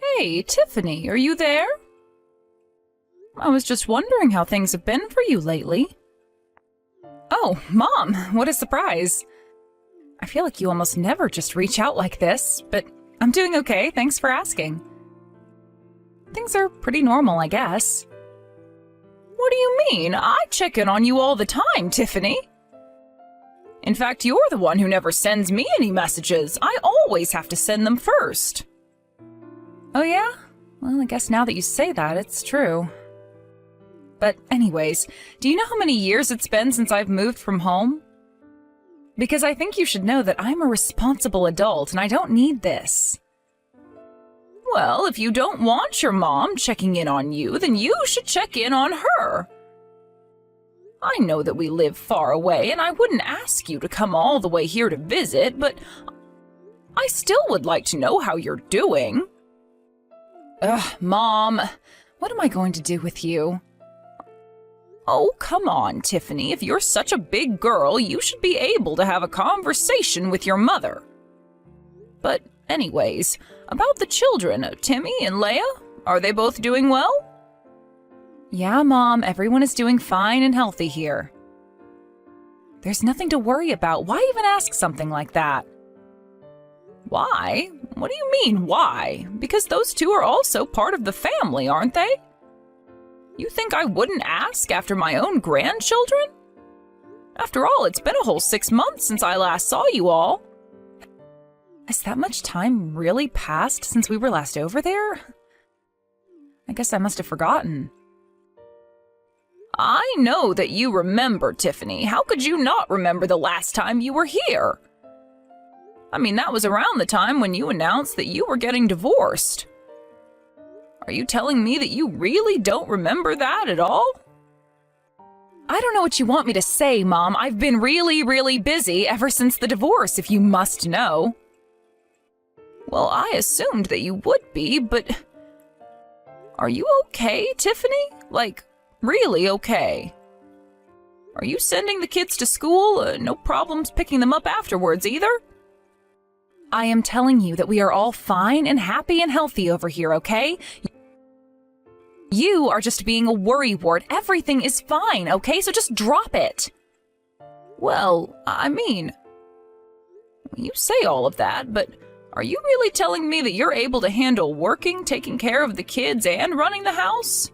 Hey, Tiffany, are you there? I was just wondering how things have been for you lately. Oh, Mom, what a surprise. I feel like you almost never just reach out like this, but I'm doing okay, thanks for asking. Things are pretty normal, I guess. What do you mean? I check in on you all the time, Tiffany. In fact, you're the one who never sends me any messages. I always have to send them first. Oh yeah? Well, I guess now that you say that, it's true. But anyways, do you know how many years it's been since I've moved from home? Because I think you should know that I'm a responsible adult and I don't need this. Well, if you don't want your mom checking in on you, then you should check in on her. I know that we live far away and I wouldn't ask you to come all the way here to visit, but I still would like to know how you're doing. Ugh, Mom, what am I going to do with you? Oh, come on, Tiffany. If you're such a big girl, you should be able to have a conversation with your mother. But anyways, about the children, Timmy and Leia, are they both doing well? Yeah, Mom, everyone is doing fine and healthy here. There's nothing to worry about. Why even ask something like that? Why? What do you mean, why? Because those two are also part of the family, aren't they? You think I wouldn't ask after my own grandchildren? After all, it's been a whole 6 months since I last saw you all. Has that much time really passed since we were last over there? I guess I must have forgotten. I know that you remember, Tiffany. How could you not remember the last time you were here? I mean, that was around the time when you announced that you were getting divorced. Are you telling me that you really don't remember that at all? I don't know what you want me to say, Mom. I've been really busy ever since the divorce, if you must know. Well, I assumed that you would be, but... Are you okay, Tiffany? Like, really okay? Are you sending the kids to school? No problems picking them up afterwards either? I am telling you that we are all fine and happy and healthy over here, okay? You are just being a worrywart. Everything is fine, okay? So just drop it. Well, I mean, you say all of that, but are you really telling me that you're able to handle working, taking care of the kids, and running the house?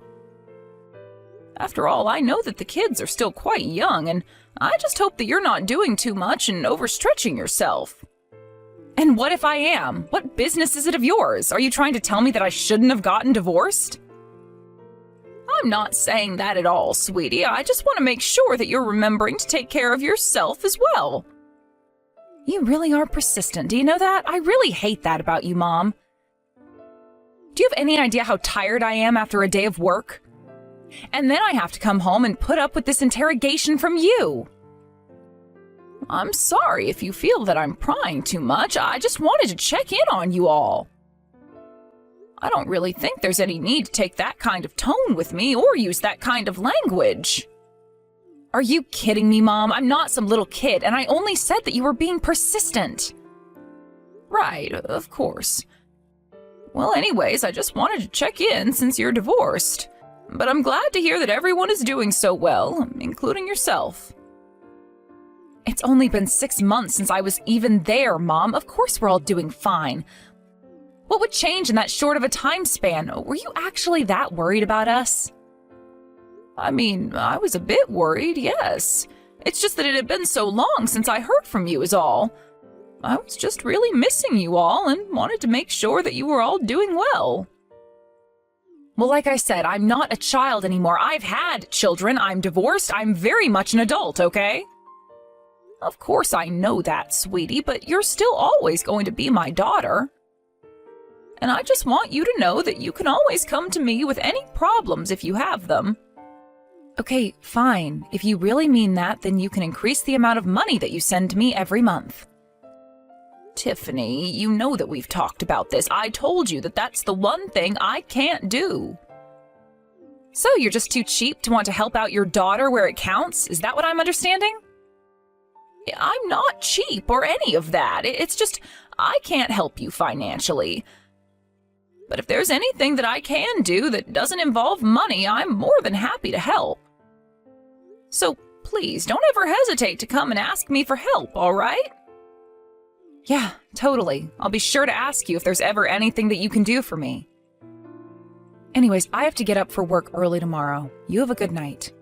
After all, I know that the kids are still quite young, and I just hope that you're not doing too much and overstretching yourself. And what if I am? What business is it of yours? Are you trying to tell me that I shouldn't have gotten divorced? I'm not saying that at all, sweetie. I just want to make sure that you're remembering to take care of yourself as well. You really are persistent, do you know that? I really hate that about you, Mom. Do you have any idea how tired I am after a day of work? And then I have to come home and put up with this interrogation from you. I'm sorry if you feel that I'm prying too much. I just wanted to check in on you all. I don't really think there's any need to take that kind of tone with me or use that kind of language. Are you kidding me, Mom? I'm not some little kid, and I only said that you were being persistent. Right, of course. Well, anyways, I just wanted to check in since you're divorced. But I'm glad to hear that everyone is doing so well, including yourself. It's only been 6 months since I was even there, Mom. Of course we're all doing fine. What would change in that short of a time span? Were you actually that worried about us? I mean, I was a bit worried, yes. It's just that it had been so long since I heard from you is all. I was just really missing you all and wanted to make sure that you were all doing well. Well, like I said, I'm not a child anymore. I've had children. I'm divorced. I'm very much an adult, okay? Of course I know that, sweetie, but you're still always going to be my daughter. And I just want you to know that you can always come to me with any problems if you have them. Okay, fine. If you really mean that, then you can increase the amount of money that you send me every month. Tiffany, you know that we've talked about this. I told you that that's the one thing I can't do. So you're just too cheap to want to help out your daughter where it counts? Is that what I'm understanding? I'm not cheap or any of that. It's just, I can't help you financially. But if there's anything that I can do that doesn't involve money, I'm more than happy to help. So please, don't ever hesitate to come and ask me for help, all right? Yeah, totally. I'll be sure to ask you if there's ever anything that you can do for me. Anyways, I have to get up for work early tomorrow. You have a good night.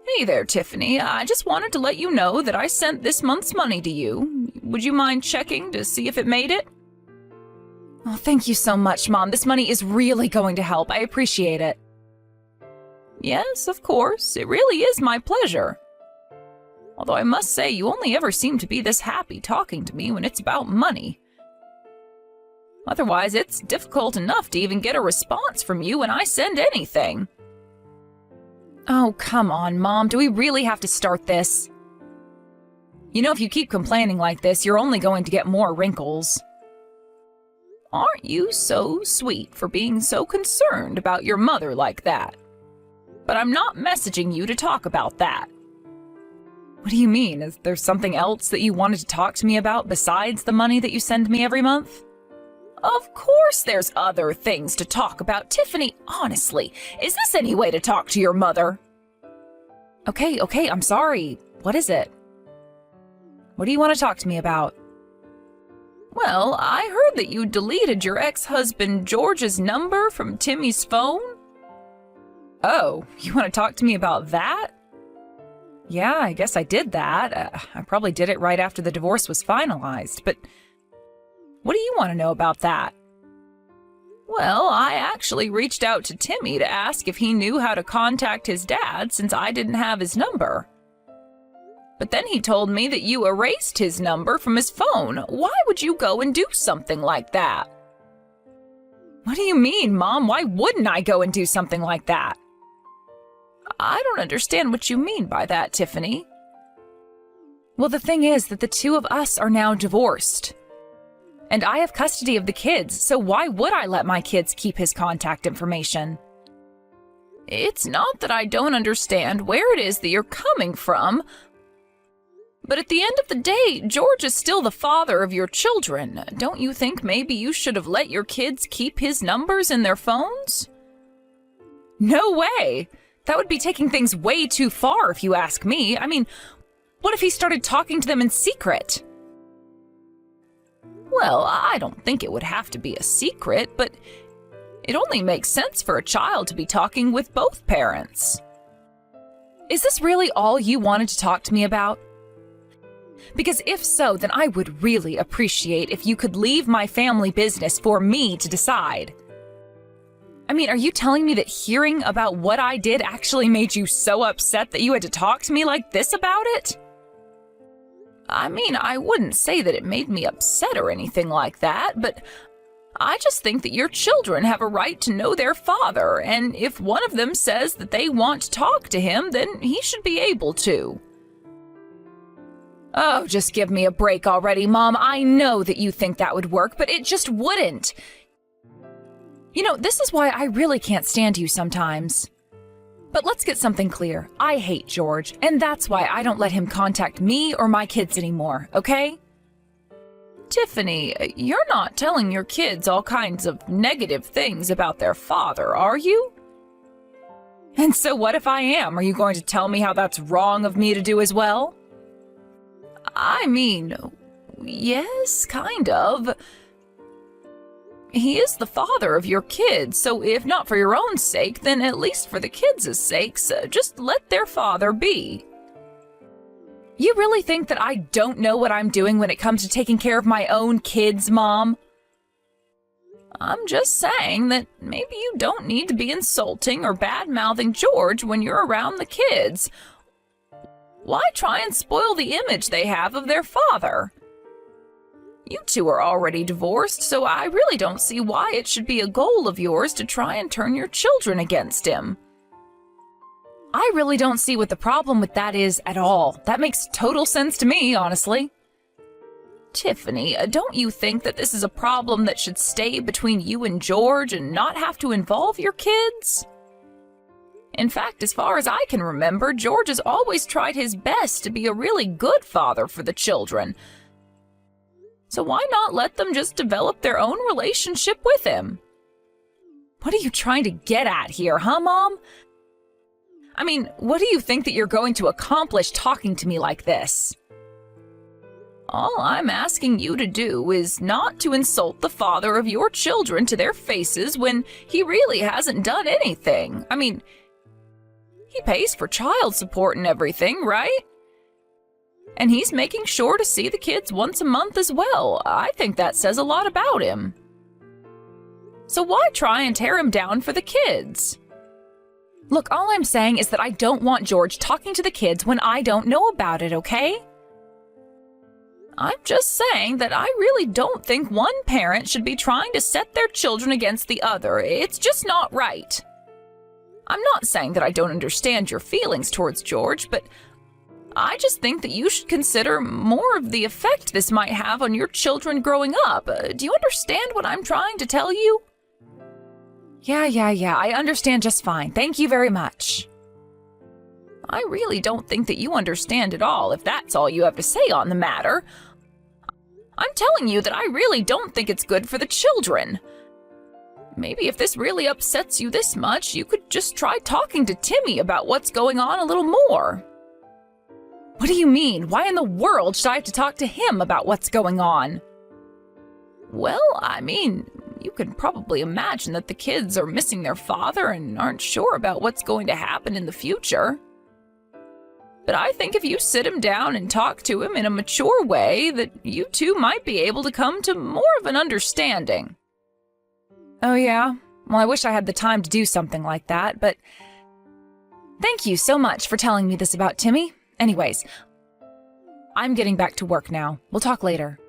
Hey there, Tiffany. I just wanted to let you know that I sent this month's money to you. Would you mind checking to see if it made it? Oh, thank you so much, Mom. This money is really going to help. I appreciate it. Yes, of course. It really is my pleasure. Although I must say, you only ever seem to be this happy talking to me when it's about money. Otherwise, it's difficult enough to even get a response from you when I send anything. Oh, come on, Mom. Do we really have to start this? You know, if you keep complaining like this, you're only going to get more wrinkles. Aren't you so sweet for being so concerned about your mother like that? But I'm not messaging you to talk about that. What do you mean? Is there something else that you wanted to talk to me about besides the money that you send me every month? Of course there's other things to talk about, Tiffany. Honestly, is this any way to talk to your mother? Okay, I'm sorry. What is it? What do you want to talk to me about? Well, I heard that you deleted your ex-husband George's number from Timmy's phone. Oh, you want to talk to me about that? Yeah, I guess I did that. I probably did it right after the divorce was finalized, but what do you want to know about that? Well, I actually reached out to Timmy to ask if he knew how to contact his dad since I didn't have his number. But then he told me that you erased his number from his phone. Why would you go and do something like that? What do you mean, Mom? Why wouldn't I go and do something like that? I don't understand what you mean by that, Tiffany. Well, the thing is that the two of us are now divorced. And I have custody of the kids, so why would I let my kids keep his contact information? It's not that I don't understand where it is that you're coming from, but at the end of the day, George is still the father of your children. Don't you think maybe you should have let your kids keep his numbers in their phones? No way! That would be taking things way too far if you ask me. I mean, what if he started talking to them in secret? Well, I don't think it would have to be a secret, but it only makes sense for a child to be talking with both parents. Is this really all you wanted to talk to me about? Because if so, then I would really appreciate if you could leave my family business for me to decide. I mean, are you telling me that hearing about what I did actually made you so upset that you had to talk to me like this about it? I mean, I wouldn't say that it made me upset or anything like that, but I just think that your children have a right to know their father, and if one of them says that they want to talk to him, then he should be able to. Oh, just give me a break already, Mom. I know that you think that would work, but it just wouldn't. You know, this is why I really can't stand you sometimes. But let's get something clear. I hate George, and that's why I don't let him contact me or my kids anymore, okay? Tiffany, you're not telling your kids all kinds of negative things about their father, are you? And so what if I am? Are you going to tell me how that's wrong of me to do as well? I mean, yes, kind of. He is the father of your kids, so if not for your own sake, then at least for the kids' sakes, just let their father be. You really think that I don't know what I'm doing when it comes to taking care of my own kids, Mom? I'm just saying that maybe you don't need to be insulting or bad-mouthing George when you're around the kids. Why try and spoil the image they have of their father? You two are already divorced, so I really don't see why it should be a goal of yours to try and turn your children against him. I really don't see what the problem with that is at all. That makes total sense to me, honestly. Tiffany, don't you think that this is a problem that should stay between you and George and not have to involve your kids? In fact, as far as I can remember, George has always tried his best to be a really good father for the children. So why not let them just develop their own relationship with him? What are you trying to get at here, huh, Mom? I mean, what do you think that you're going to accomplish talking to me like this? All I'm asking you to do is not to insult the father of your children to their faces when he really hasn't done anything. I mean, he pays for child support and everything, right? And he's making sure to see the kids once a month as well. I think that says a lot about him. So why try and tear him down for the kids? Look, all I'm saying is that I don't want George talking to the kids when I don't know about it, okay? I'm just saying that I really don't think one parent should be trying to set their children against the other. It's just not right. I'm not saying that I don't understand your feelings towards George, but I just think that you should consider more of the effect this might have on your children growing up. Do you understand what I'm trying to tell you? Yeah, I understand just fine. Thank you very much. I really don't think that you understand at all, if that's all you have to say on the matter. I'm telling you that I really don't think it's good for the children. Maybe if this really upsets you this much, you could just try talking to Timmy about what's going on a little more. What do you mean? Why in the world should I have to talk to him about what's going on? Well, I mean, you can probably imagine that the kids are missing their father and aren't sure about what's going to happen in the future. But I think if you sit him down and talk to him in a mature way, that you two might be able to come to more of an understanding. Oh yeah? Well, I wish I had the time to do something like that, but thank you so much for telling me this about Timmy. Anyways, I'm getting back to work now. We'll talk later.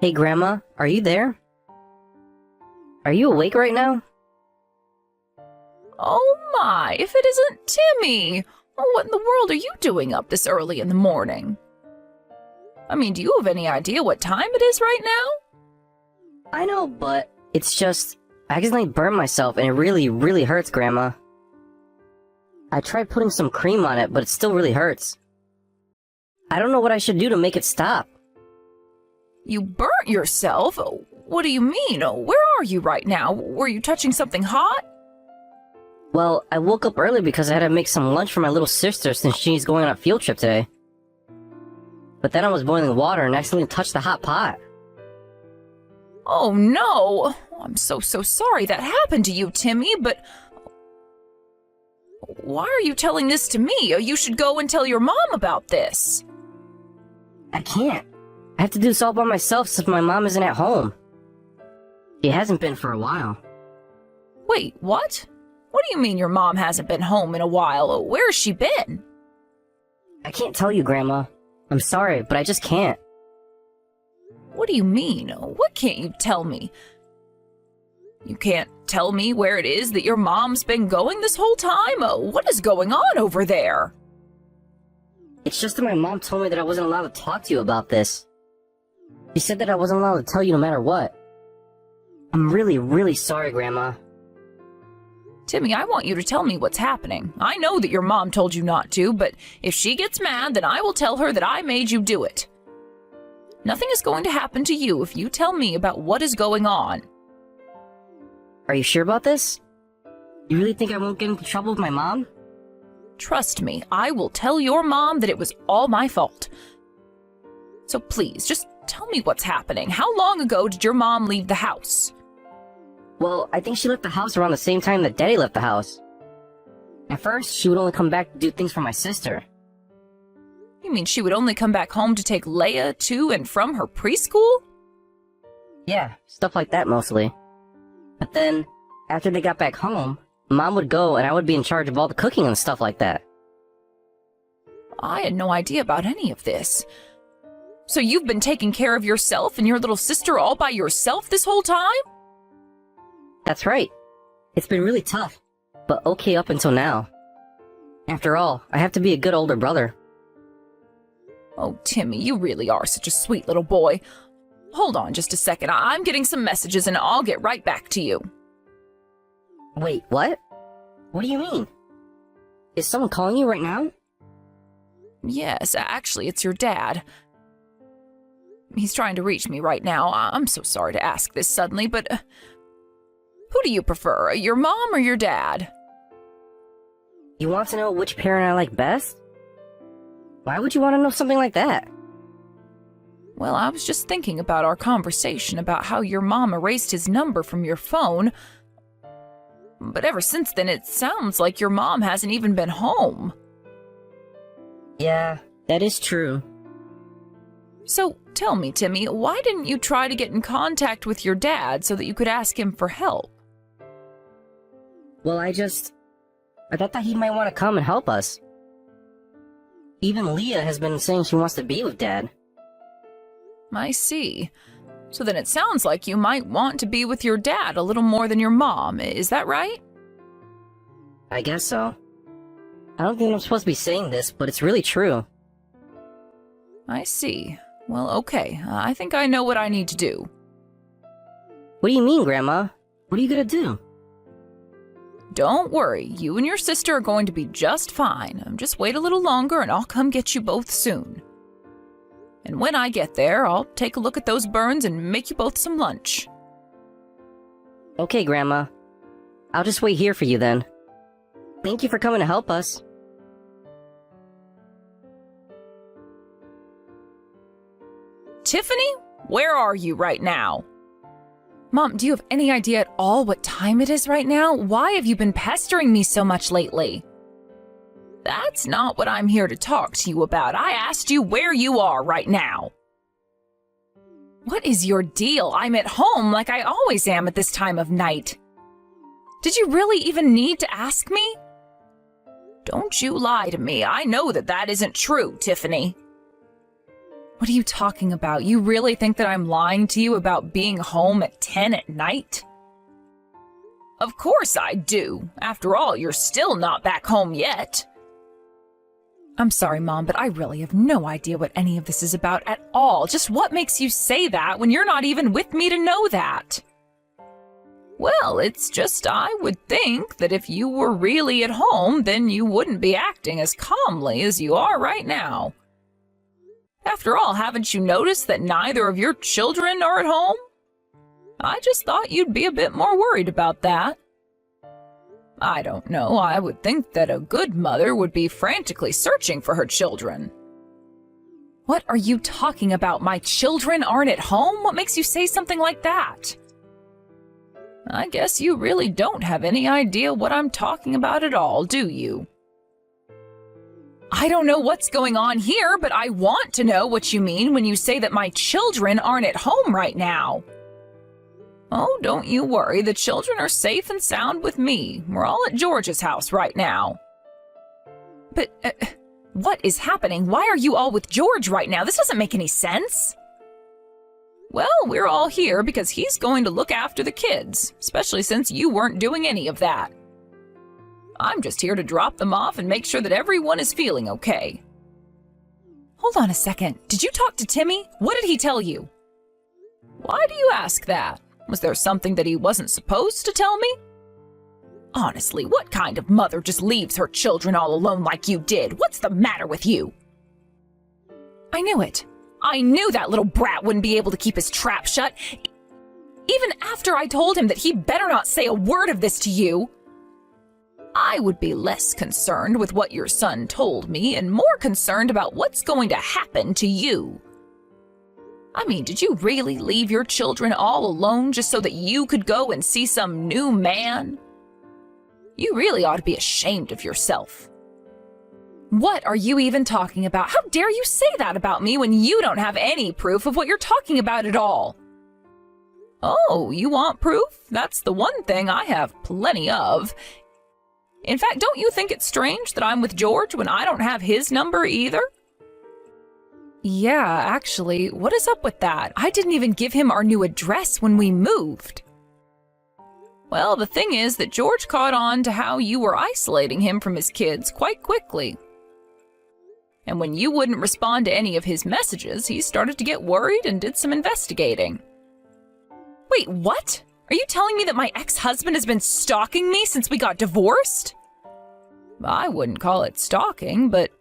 Hey, Grandma, are you there? Are you awake right now? Oh my, if it isn't Timmy! Oh, what in the world are you doing up this early in the morning? I mean, do you have any idea what time it is right now? I know, but it's just, I accidentally burned myself and it really, really hurts, Grandma. I tried putting some cream on it, but it still really hurts. I don't know what I should do to make it stop. You burnt yourself? What do you mean? Where are you right now? Were you touching something hot? Well, I woke up early because I had to make some lunch for my little sister since she's going on a field trip today. But then I was boiling water and accidentally touched the hot pot. Oh no! I'm so sorry that happened to you, Timmy, but why are you telling this to me? You should go and tell your mom about this. I can't. I have to do this all by myself since my mom isn't at home. She hasn't been for a while. Wait, what? What do you mean your mom hasn't been home in a while? Where has she been? I can't tell you, Grandma. I'm sorry, but I just can't. What do you mean? What can't you tell me? You can't tell me where it is that your mom's been going this whole time? What is going on over there? It's just that my mom told me that I wasn't allowed to talk to you about this. She said that I wasn't allowed to tell you no matter what. I'm really, really sorry, Grandma. Timmy, I want you to tell me what's happening. I know that your mom told you not to, but if she gets mad, then I will tell her that I made you do it. Nothing is going to happen to you if you tell me about what is going on. Are you sure about this? You really think I won't get into trouble with my mom? Trust me, I will tell your mom that it was all my fault. So please, just tell me what's happening. How long ago did your mom leave the house? Well, I think she left the house around the same time that Daddy left the house. At first, she would only come back to do things for my sister. You mean she would only come back home to take Leia to and from her preschool? Yeah, stuff like that mostly. But then, after they got back home, Mom would go and I would be in charge of all the cooking and stuff like that. I had no idea about any of this. So you've been taking care of yourself and your little sister all by yourself this whole time? That's right. It's been really tough, but okay up until now. After all, I have to be a good older brother. Oh, Timmy, you really are such a sweet little boy. Hold on just a second. I'm getting some messages and I'll get right back to you. Wait, what? What do you mean? Is someone calling you right now? Yes, actually, it's your dad. He's trying to reach me right now. I'm so sorry to ask this suddenly, but who do you prefer, your mom or your dad? You want to know which parent I like best? Why would you want to know something like that? Well, I was just thinking about our conversation about how your mom erased his number from your phone. But ever since then, it sounds like your mom hasn't even been home. Yeah, that is true. So tell me, Timmy, why didn't you try to get in contact with your dad so that you could ask him for help? Well, I thought that he might want to come and help us. Even Leah has been saying she wants to be with Dad. I see. So then it sounds like you might want to be with your dad a little more than your mom, is that right? I guess so. I don't think I'm supposed to be saying this, but it's really true. I see. Well, okay. I think I know what I need to do. What do you mean, Grandma? What are you gonna do? Don't worry. You and your sister are going to be just fine. Just wait a little longer and I'll come get you both soon. And when I get there, I'll take a look at those burns and make you both some lunch. Okay, Grandma. I'll just wait here for you then. Thank you for coming to help us. Tiffany, where are you right now? Mom, do you have any idea at all what time it is right now? Why have you been pestering me so much lately? That's not what I'm here to talk to you about. I asked you where you are right now. What is your deal? I'm at home like I always am at this time of night. Did you really even need to ask me? Don't you lie to me. I know that that isn't true, Tiffany. What are you talking about? You really think that I'm lying to you about being home at 10 at night? Of course I do. After all, you're still not back home yet. I'm sorry, Mom, but I really have no idea what any of this is about at all. Just what makes you say that when you're not even with me to know that? Well, it's just I would think that if you were really at home, then you wouldn't be acting as calmly as you are right now. After all, haven't you noticed that neither of your children are at home? I just thought you'd be a bit more worried about that. I don't know, I would think that a good mother would be frantically searching for her children. What are you talking about? My children aren't at home? What makes you say something like that? I guess you really don't have any idea what I'm talking about at all, do you? I don't know what's going on here, but I want to know what you mean when you say that my children aren't at home right now. Oh, don't you worry. The children are safe and sound with me. We're all at George's house right now. But, what is happening? Why are you all with George right now? This doesn't make any sense. Well, we're all here because he's going to look after the kids, especially since you weren't doing any of that. I'm just here to drop them off and make sure that everyone is feeling okay. Hold on a second. Did you talk to Timmy? What did he tell you? Why do you ask that? Was there something that he wasn't supposed to tell me? Honestly, what kind of mother just leaves her children all alone like you did? What's the matter with you? I knew it. I knew that little brat wouldn't be able to keep his trap shut. Even after I told him that he better not say a word of this to you. I would be less concerned with what your son told me and more concerned about what's going to happen to you. I mean, did you really leave your children all alone just so that you could go and see some new man? You really ought to be ashamed of yourself. What are you even talking about? How dare you say that about me when you don't have any proof of what you're talking about at all? Oh, you want proof? That's the one thing I have plenty of. In fact, don't you think it's strange that I'm with George when I don't have his number either? Yeah, actually, what is up with that? I didn't even give him our new address when we moved. Well, the thing is that George caught on to how you were isolating him from his kids quite quickly. And when you wouldn't respond to any of his messages, he started to get worried and did some investigating. Wait, what? Are you telling me that my ex-husband has been stalking me since we got divorced? I wouldn't call it stalking, but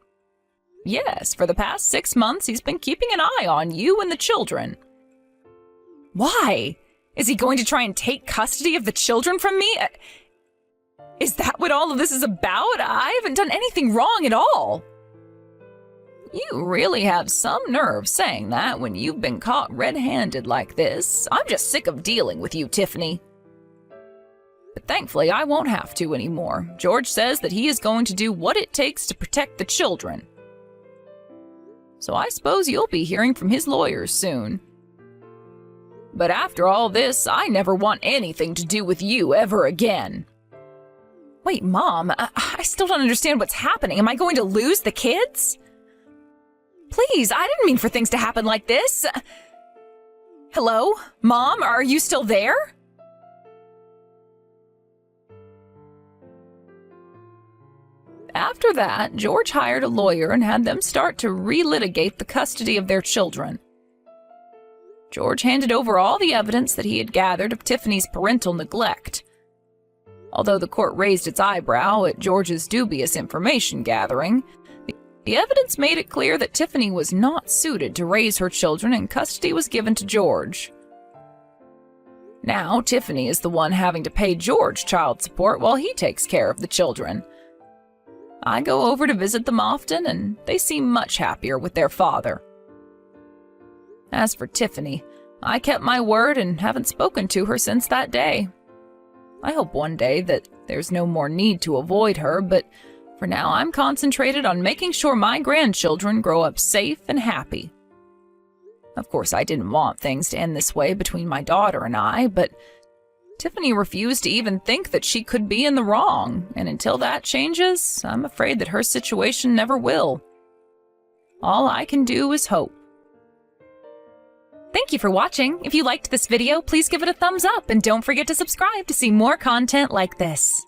Yes, for the past 6 months he's been keeping an eye on you and the children. Why? Is he going to try and take custody of the children from me? Is that what all of this is about? I haven't done anything wrong at all. You really have some nerve saying that when you've been caught red-handed like this. I'm just sick of dealing with you, Tiffany. But thankfully, I won't have to anymore. George says that he is going to do what it takes to protect the children. So I suppose you'll be hearing from his lawyers soon. But after all this, I never want anything to do with you ever again. Wait, Mom, I still don't understand what's happening. Am I going to lose the kids? Please, I didn't mean for things to happen like this. Hello? Mom, are you still there? After that, George hired a lawyer and had them start to relitigate the custody of their children. George handed over all the evidence that he had gathered of Tiffany's parental neglect. Although the court raised its eyebrow at George's dubious information gathering, the evidence made it clear that Tiffany was not suited to raise her children and custody was given to George. Now, Tiffany is the one having to pay George child support while he takes care of the children. I go over to visit them often, and they seem much happier with their father. As for Tiffany, I kept my word and haven't spoken to her since that day. I hope one day that there's no more need to avoid her, but for now I'm concentrated on making sure my grandchildren grow up safe and happy. Of course, I didn't want things to end this way between my daughter and I, but Tiffany refused to even think that she could be in the wrong, and until that changes, I'm afraid that her situation never will. All I can do is hope. Thank you for watching. If you liked this video, please give it a thumbs up and don't forget to subscribe to see more content like this.